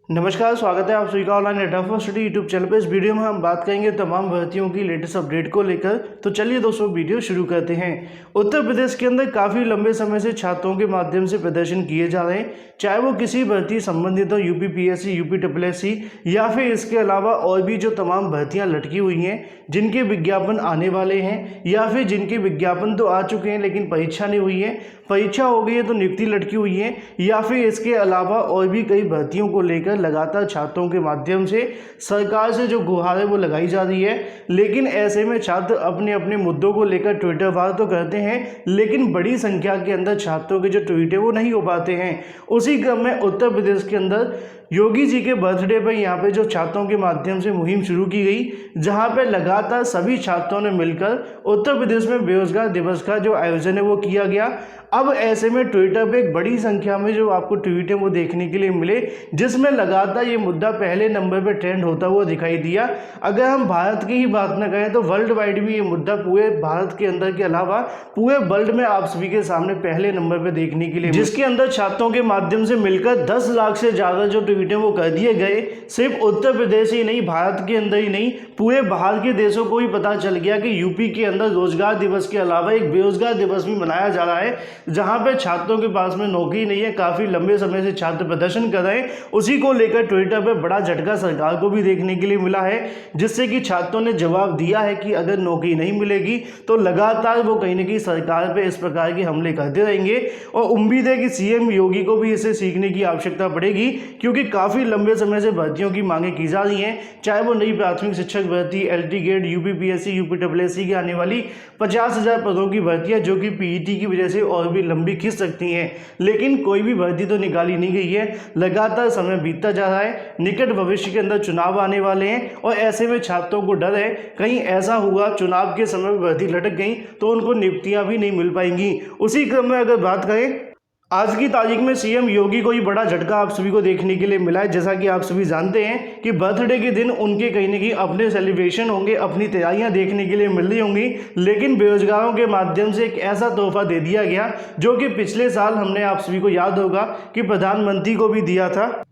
नमस्कार, स्वागत है आप सभी का online at first study YouTube channel पर। इस वीडियो में हम बात करेंगे तमाम भर्तियों की लेटेस्ट अपडेट को लेकर। तो चलिए दोस्तों वीडियो शुरू करते हैं। उत्तर प्रदेश के अंदर काफ़ी लंबे समय से छात्रों के माध्यम से प्रदर्शन किए जा रहे हैं, चाहे वो किसी भर्ती संबंधित हो, यूपी पीएससी, यूपी SSSC या फिर इसके अलावा और भी जो तमाम भर्तियाँ लटकी हुई हैं जिनके विज्ञापन आने वाले हैं या फिर जिनके विज्ञापन तो आ चुके हैं लेकिन परीक्षा नहीं हुई है, परीक्षा हो गई है तो नियुक्ति लटकी हुई है, या फिर इसके अलावा और भी कई भर्तियों को लेकर लगातार छात्रों के माध्यम से सरकार से जो गुहार है वो लगाई जा रही है। लेकिन ऐसे में छात्र अपने अपने मुद्दों को लेकर ट्विटर वार तो करते हैं, लेकिन बड़ी संख्या के अंदर छात्रों के जो ट्वीट है वो नहीं हो पाते हैं। उसी क्रम में उत्तर प्रदेश के अंदर योगी जी के बर्थडे पर यहाँ पे जो छात्रों के माध्यम से मुहिम शुरू की गई, जहाँ पे लगातार सभी छात्रों ने मिलकर उत्तर प्रदेश में बेरोजगार दिवस का जो आयोजन है वो किया गया। अब ऐसे में ट्विटर पे एक बड़ी संख्या में जो आपको ट्वीट है वो देखने के लिए मिले, जिसमें लगातार ये मुद्दा पहले नंबर पे ट्रेंड होता हुआ दिखाई दिया। अगर हम भारत की ही बात न करें तो वर्ल्ड वाइड भी ये मुद्दा पूरे भारत के अंदर के अलावा पूरे वर्ल्ड में आप सभी के सामने पहले नंबर पे देखने के लिए, जिसके अंदर छात्रों के माध्यम से मिलकर 10 लाख से ज़्यादा जो ट्वीट है वो कर दिए गए। सिर्फ उत्तर प्रदेश ही नहीं, भारत के अंदर ही नहीं, पूरे बाहर के देशों को भी पता चल गया कि यूपी के अंदर रोजगार दिवस के अलावा एक बेरोजगार दिवस भी मनाया जा रहा है, जहां पे छात्रों के पास में नौकरी नहीं है। काफी लंबे समय से छात्र प्रदर्शन कर रहे हैं। उसी को लेकर ट्विटर पे बड़ा झटका सरकार को भी देखने के लिए मिला है, जिससे कि छात्रों ने जवाब दिया है कि अगर नौकरी नहीं मिलेगी तो लगातार वो कहीं ना कहीं सरकार पे इस प्रकार के हमले करते रहेंगे। और उम्मीद है कि सीएम योगी को भी इसे सीखने की आवश्यकता पड़ेगी, क्योंकि काफी लंबे समय से भर्तियों की मांगे की जा रही हैं, चाहे वो नई प्राथमिक शिक्षक भर्ती, LT GATE, UP PSC, UP SSSC की आने वाली 50,000 पदों की भर्तियां जो कि पीईटी की वजह से और भी लंबी खिंच सकती हैं, लेकिन कोई भी भर्ती तो निकाली नहीं गई है। लगातार समय बीतता जा रहा है, निकट भविष्य के अंदर चुनाव आने वाले हैं और ऐसे में छात्रों को डर है कहीं ऐसा हुआ चुनाव के समय भर्ती लटक गई तो उनको नियुक्तियां भी नहीं मिल पाएंगी। उसी क्रम में अगर बात करें, आज की तारीख में सीएम योगी को ही बड़ा झटका आप सभी को देखने के लिए मिला है। जैसा कि आप सभी जानते हैं कि बर्थडे के दिन उनके कहीं न कहीं अपने सेलिब्रेशन होंगे, अपनी तैयारियां देखने के लिए मिल रही होंगी, लेकिन बेरोजगारों के माध्यम से एक ऐसा तोहफा दे दिया गया जो कि पिछले साल हमने आप सभी को याद होगा कि प्रधानमंत्री को भी दिया था,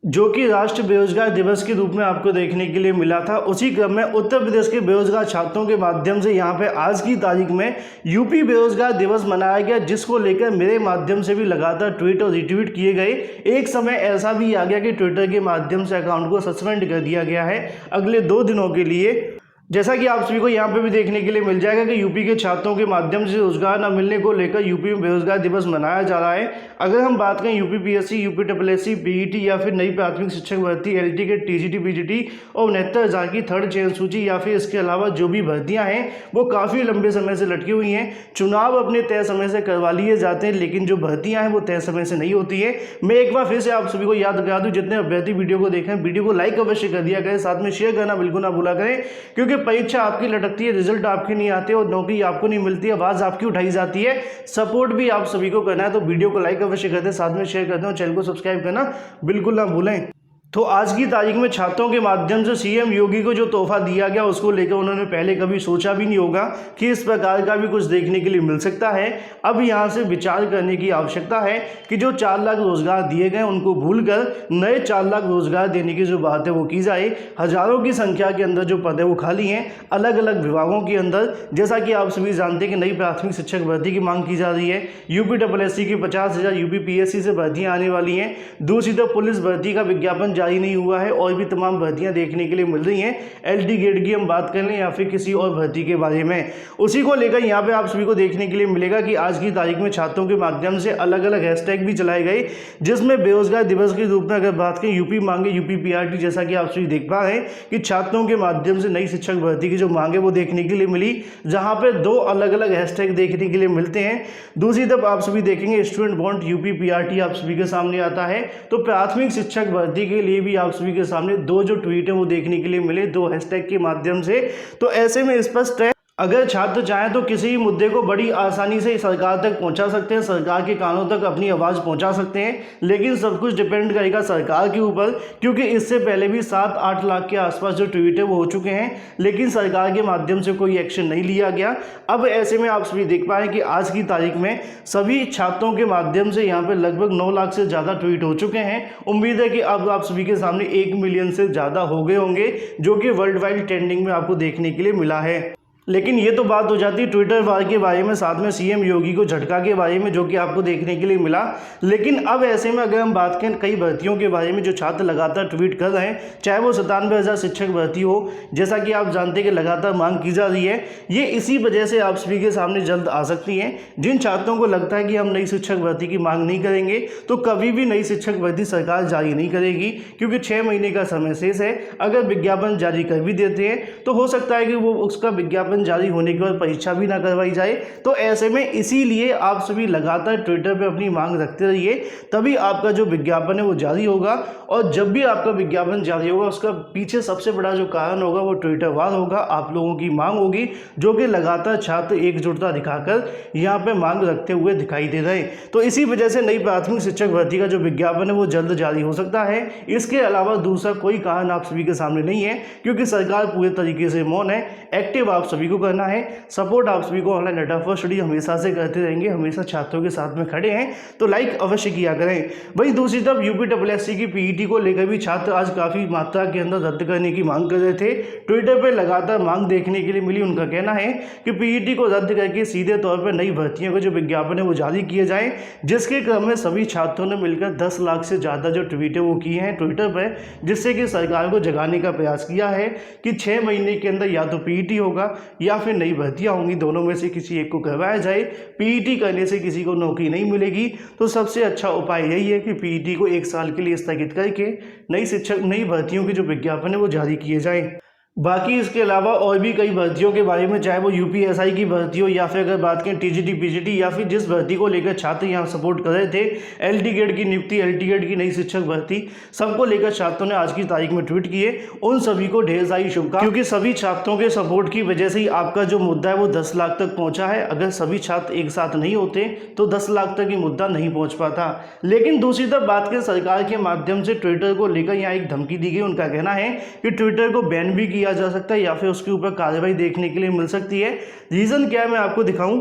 जो कि राष्ट्रीय बेरोजगार दिवस के रूप में आपको देखने के लिए मिला था। उसी क्रम में उत्तर प्रदेश के बेरोजगार छात्रों के माध्यम से यहाँ पे आज की तारीख में यूपी बेरोजगार दिवस मनाया गया, जिसको लेकर मेरे माध्यम से भी लगातार ट्वीट और रिट्वीट किए गए। एक समय ऐसा भी आ गया कि ट्विटर के माध्यम से अकाउंट को सस्पेंड कर दिया गया है अगले 2 दिनों के लिए। जैसा कि आप सभी को यहाँ पे भी देखने के लिए मिल जाएगा कि यूपी के छात्रों के माध्यम से रोजगार न मिलने को लेकर यूपी में बेरोजगार दिवस मनाया जा रहा है। अगर हम बात करें UP PSC, UP SSSC, PET या फिर नई प्राथमिक शिक्षक भर्ती, LT गेट, TGT, PGT और 69,000 की थर्ड चयन सूची या फिर इसके अलावा जो भी भर्तियाँ हैं वो काफ़ी लंबे समय से लटकी हुई हैं। चुनाव अपने तय समय से करवा लिए जाते हैं, लेकिन जो भर्तियाँ हैं वो तय समय से नहीं होती है। मैं एक बार फिर से आप सभी को याद करा दूँ, जितने अभ्यर्थी वीडियो को देखें वीडियो को लाइक अवश्य कर दिया करें, साथ में शेयर करना बिल्कुल ना भूला करें, क्योंकि परीक्षा आपकी लटकती है, रिजल्ट आपके नहीं आते और नौकरी आपको नहीं मिलती है, आवाज आपकी उठाई जाती है। सपोर्ट भी आप सभी को करना है, तो वीडियो को लाइक अवश्य कर दें, साथ में शेयर कर दें और चैनल को सब्सक्राइब करना बिल्कुल ना भूलें। तो आज की तारीख में छात्रों के माध्यम से सीएम योगी को जो तोहफा दिया गया उसको लेकर उन्होंने पहले कभी सोचा भी नहीं होगा कि इस प्रकार का भी कुछ देखने के लिए मिल सकता है। अब यहाँ से विचार करने की आवश्यकता है कि जो 4 लाख रोजगार दिए गए उनको भूलकर नए 4 लाख रोजगार देने की जो बात है वो की जाए। हजारों की संख्या के अंदर जो पद है वो खाली हैं अलग अलग विभागों के अंदर। जैसा कि आप सभी जानते हैं कि नई प्राथमिक शिक्षक भर्ती की मांग की जा रही है, यूपी SSSC की 50,000 यूपी पीएससी से भर्तियाँ आने वाली हैं। दूसरी तरफ पुलिस भर्ती का विज्ञापन जारी नहीं हुआ है और भी तमाम भर्तियां देखने के लिए मिल रही हैं। LT गेट की हम बात कर लें या फिर किसी और भर्ती के बारे में, उसी को लेकर यहाँ पे आप सभी को देखने के लिए मिलेगा कि आज की तारीख में छात्रों के माध्यम से अलग अलग हैशटैग भी चलाए गए, जिसमें बेरोजगार दिवस के रूप में अगर बात करें यूपी मांगे, यूपी PRT, जैसा कि आप सभी देख पा रहे हैं कि छात्रों के माध्यम से नई शिक्षक भर्ती की जो मांगे वो देखने के लिए मिली, जहाँ पे 2 अलग अलग हैशटैग देखने के लिए मिलते हैं। दूसरी तरफ आप सभी देखेंगे स्टूडेंट वांट यूपी PRT आप सभी के सामने आता है, तो प्राथमिक शिक्षक भर्ती के लिए भी आप सभी के सामने 2 जो ट्वीट है वो देखने के लिए मिले 2 हैशटैग के माध्यम से। तो ऐसे में स्पष्ट है अगर छात्र चाहें तो किसी भी मुद्दे को बड़ी आसानी से सरकार तक पहुंचा सकते हैं, सरकार के कानों तक अपनी आवाज़ पहुंचा सकते हैं, लेकिन सब कुछ डिपेंड करेगा सरकार के ऊपर, क्योंकि इससे पहले भी 7-8 लाख के आसपास जो ट्वीट है वो हो चुके हैं, लेकिन सरकार के माध्यम से कोई एक्शन नहीं लिया गया। अब ऐसे में आप सभी देख पाएँ कि आज की तारीख में सभी छात्रों के माध्यम से यहाँ पर लगभग 9 लाख से ज़्यादा ट्वीट हो चुके हैं। उम्मीद है कि अब आप सभी के सामने 1 मिलियन से ज़्यादा हो गए होंगे, जो कि वर्ल्ड वाइड ट्रेंडिंग में आपको देखने के लिए मिला है। लेकिन ये तो बात हो जाती है ट्विटर वार के बारे में, साथ में सीएम योगी को झटका के बारे में, जो कि आपको देखने के लिए मिला। लेकिन अब ऐसे में अगर हम बात करें कई भर्तियों के बारे में जो छात्र लगातार ट्वीट कर रहे हैं, चाहे वो 97,000 शिक्षक भर्ती हो, जैसा कि आप जानते हैं कि लगातार मांग की जा रही है, ये इसी वजह से आप सभी के सामने जल्द आ सकती हैं। जिन छात्रों को लगता है कि हम नई शिक्षक भर्ती की मांग नहीं करेंगे, तो कभी भी नई शिक्षक भर्ती सरकार जारी नहीं करेगी, क्योंकि 6 महीने का समय शेष है। अगर विज्ञापन जारी कर भी देते हैं तो हो सकता है कि वो उसका विज्ञापन जारी होने के बाद परीक्षा भी ना करवाई जाए। तो ऐसे में इसीलिए आप सभी लगातार ट्विटर पे अपनी मांग रखते रहिए, तभी आपका जो विज्ञापन है वो जारी होगा। और जब भी आपका विज्ञापन जारी होगा, उसका पीछे सबसे बड़ा जो कारण होगा वो ट्विटर वार होगा, आप लोगों की मांग होगी, जो कि लगातार छात्र एकजुटता दिखाकर यहाँ पे मांग रखते हुए दिखाई दे रहे हैं। तो इसी वजह से नई प्राथमिक शिक्षक भर्ती का जो विज्ञापन है वो जल्द जारी हो सकता है। इसके अलावा दूसरा कोई कारण आप सभी के सामने नहीं है, क्योंकि सरकार पूरे तरीके से मौन है। एक्टिव आप सभी को करना है, सपोर्ट आप सभी को ऑनलाइन डाटा फॉर स्टडी हमेशा से करते रहेंगे, हमेशा छात्रों के साथ में खड़े हैं, तो लाइक अवश्य किया करें। वहीं दूसरी तरफ यूपीएससी की पीईटी को लेकर भी छात्र आज काफ़ी मात्रा के अंदर रद्द करने की मांग कर रहे थे। ट्विटर पर लगातार मांग देखने के लिए मिली। उनका कहना है कि पीईटी को रद्द करके सीधे तौर पर नई भर्तियों का जो विज्ञापन है वो जारी किए जाए, जिसके क्रम में सभी छात्रों ने मिलकर 10 लाख से ज़्यादा जो ट्वीट है वो किए हैं ट्विटर पर, जिससे कि सरकार को जगाने का प्रयास किया है कि 6 महीने के अंदर या तो पीईटी होगा या फिर नई भर्तियां होंगी, दोनों में से किसी एक को करवाया जाए। पीईटी करने से किसी को नौकरी नहीं मिलेगी, तो सबसे अच्छा उपाय यही है कि पीईटी को 1 साल के लिए स्थगित करके नई भर्तियों के जो विज्ञापन है वो जारी किए जाएं। बाकी इसके अलावा और भी कई भर्तियों के बारे में, चाहे वो यूपीएसआई की भर्ती हो या फिर अगर बात करें टीजीटी पीजीटी या फिर जिस भर्ती को लेकर छात्र यहाँ सपोर्ट कर रहे थे, एलटी गेट की नियुक्ति, एलटी गेट की नई शिक्षक भर्ती, सबको लेकर छात्रों ने आज की तारीख में ट्वीट किए। उन सभी को ढेर सारी शुभकामनाएं, क्योंकि सभी छात्रों के सपोर्ट की वजह से ही आपका जो मुद्दा है वो 10 लाख तक पहुँचा है। अगर सभी छात्र एक साथ नहीं होते तो 10 लाख तक ये मुद्दा नहीं पहुँच पाता। लेकिन दूसरी तरफ बात करें सरकार के माध्यम से ट्विटर को लेकर यहाँ एक धमकी दी गई। उनका कहना है कि ट्विटर को बैन भी किया जा सकता है या फिर उसके ऊपर कार्रवाई देखने के लिए मिल सकती है। रीजन क्या है मैं आपको दिखाऊं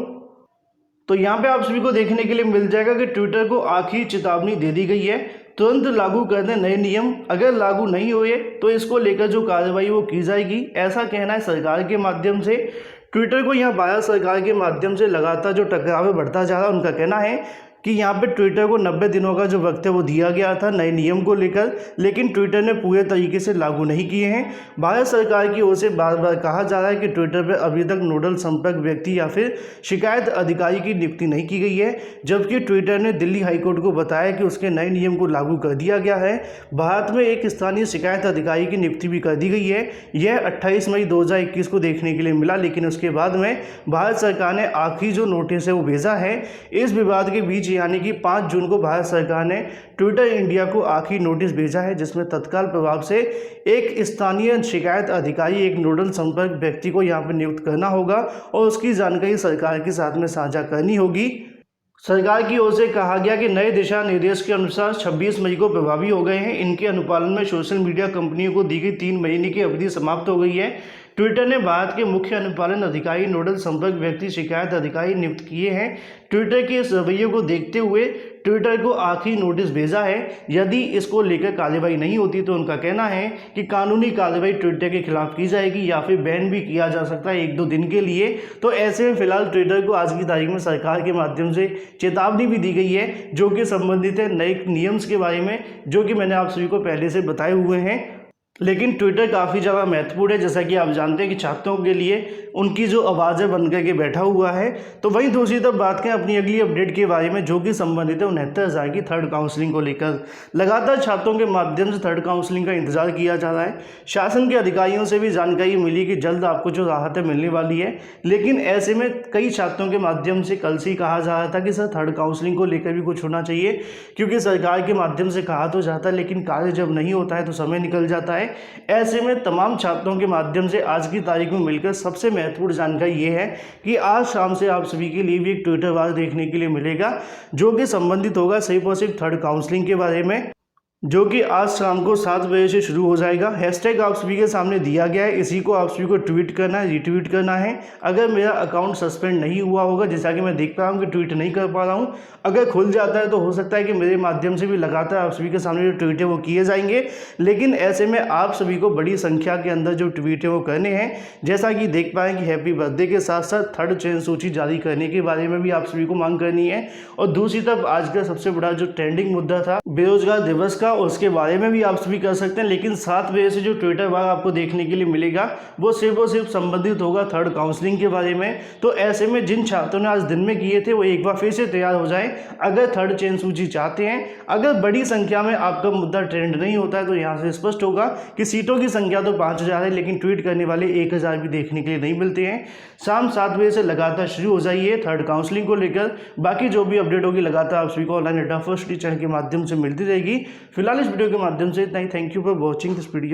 तो यहाँ पे आप सभी को देखने के लिए मिल जाएगा कि ट्विटर को आखिरी चेतावनी दे दी गई है, तुरंत लागू कर दें नए नियम, अगर लागू नहीं हुए तो इसको लेकर जो कार्रवाई वो की जाएगी, ऐसा कहना है सरकार के माध्यम से। ट्विटर को यहाँ भारत सरकार के माध्यम से लगातार जो टकराव बढ़ता जा रहा है, उनका कहना है कि यहाँ पे ट्विटर को 90 दिनों का जो वक्त है वो दिया गया था नए नियम को लेकर, लेकिन ट्विटर ने पूरे तरीके से लागू नहीं किए हैं। भारत सरकार की ओर से बार बार कहा जा रहा है कि ट्विटर पर अभी तक नोडल संपर्क व्यक्ति या फिर शिकायत अधिकारी की नियुक्ति नहीं की गई है, जबकि ट्विटर ने दिल्ली हाईकोर्ट को बताया कि उसके नए नियम को लागू कर दिया गया है। भारत में एक स्थानीय शिकायत अधिकारी की नियुक्ति भी कर दी गई है। यह 28 मई 2021 को देखने के लिए मिला, लेकिन उसके बाद में भारत सरकार ने आखिरी जो नोटिस है वो भेजा है। इस विवाद के बीच यानी कि 5 जून को भारत सरकार ने ट्विटर इंडिया को आखिरी नोटिस भेजा है, जिसमें तत्काल प्रभाव से एक स्थानीय शिकायत अधिकारी, एक नोडल संपर्क व्यक्ति को यहाँ पर नियुक्त करना होगा और उसकी जानकारी सरकार के साथ में साझा करनी होगी। सरकार की ओर से कहा गया कि नए दिशा निर्देश के अनुसार 26 मई को प्रभावी हो गए हैं। इनके अनुपालन में सोशल मीडिया कंपनियों को दी गई 3 महीने की अवधि समाप्त हो गई है। ट्विटर ने भारत के मुख्य अनुपालन अधिकारी, नोडल संपर्क व्यक्ति, शिकायत अधिकारी नियुक्त किए हैं। ट्विटर के इस रवैये को देखते हुए ट्विटर को आखिरी नोटिस भेजा है। यदि इसको लेकर कार्रवाई नहीं होती तो उनका कहना है कि कानूनी कार्रवाई ट्विटर के खिलाफ की जाएगी या फिर बैन भी किया जा सकता है 1-2 दिन के लिए। तो ऐसे में फिलहाल ट्विटर को आज की तारीख में सरकार के माध्यम से चेतावनी भी दी गई है, जो कि संबंधित है नए नियम्स के बारे में, जो कि मैंने आप सभी को पहले से बताए हुए हैं। लेकिन ट्विटर काफ़ी ज़्यादा महत्वपूर्ण है, जैसा कि आप जानते हैं कि छात्रों के लिए उनकी जो आवाज़ें बन करके बैठा हुआ है। तो वहीं दूसरी तरफ बात करें अपनी अगली अपडेट के बारे में, जो कि संबंधित है 69,000 की थर्ड काउंसलिंग को लेकर। लगातार छात्रों के माध्यम से थर्ड काउंसलिंग का इंतजार किया जा रहा है। शासन के अधिकारियों से भी जानकारी मिली कि जल्द आपको जो राहतें मिलने वाली है, लेकिन ऐसे में कई छात्रों के माध्यम से कल से ही कहा जा रहा था कि सर थर्ड काउंसलिंग को लेकर भी कुछ होना चाहिए, क्योंकि सरकार के माध्यम से कहा तो जाता है लेकिन कार्य जब नहीं होता है तो समय निकल जाता है। ऐसे में तमाम छात्रों के माध्यम से आज की तारीख में मिलकर सबसे महत्वपूर्ण जानकारी ये है कि आज शाम से आप सभी के लिए भी एक ट्विटर वार देखने के लिए मिलेगा, जो कि संबंधित होगा सिर्फ और सिर्फ थर्ड काउंसलिंग के बारे में, जो कि आज शाम को 7 बजे से शुरू हो जाएगा। हैशटैग आप सभी के सामने दिया गया है, इसी को आप सभी को ट्वीट करना है, रीट्वीट करना है। अगर मेरा अकाउंट सस्पेंड नहीं हुआ होगा, जैसा कि मैं देख पा रहा हूँ कि ट्वीट नहीं कर पा रहा हूँ, अगर खुल जाता है तो हो सकता है कि मेरे माध्यम से भी लगातार आप सभी के सामने जो ट्वीट है वो किए जाएंगे। लेकिन ऐसे में आप सभी को बड़ी संख्या के अंदर जो ट्वीट है वो करने हैं, जैसा कि देख पाएँ कि हैप्पी बर्थडे के साथ साथ थर्ड चयन सूची जारी करने के बारे में भी आप सभी को मांग करनी है। और दूसरी तरफ आज का सबसे बड़ा जो ट्रेंडिंग मुद्दा था बेरोजगार दिवस का, उसके बारे में भी आप सभी कर सकते हैं। लेकिन 7 बजे से जो ट्विटर वार आपको देखने के लिए मिलेगा वो सिर्फ और सिर्फ संबंधित होगा थर्ड काउंसलिंग के बारे में। तो ऐसे में जिन छात्रों ने आज दिन में किए थे वो एक बार फिर से तैयार हो जाएं, अगर थर्ड चयन सूची चाहते हैं। अगर बड़ी संख्या में आपका मुद्दा ट्रेंड नहीं होता है तो यहाँ से स्पष्ट होगा कि सीटों की संख्या तो 5000 है, लेकिन ट्वीट करने वाले 1000 भी देखने के लिए नहीं मिलते हैं। शाम 7 बजे से लगातार शुरू हो जाइए थर्ड काउंसलिंग को लेकर। बाकी जो भी अपडेट होगी लगातार आप सभी को ऑनलाइन डेटा फर्स्ट चैनल के माध्यम से मिलती रहेगी। फिलहाल इस वीडियो के माध्यम से इतना ही। Thank you for watching this video.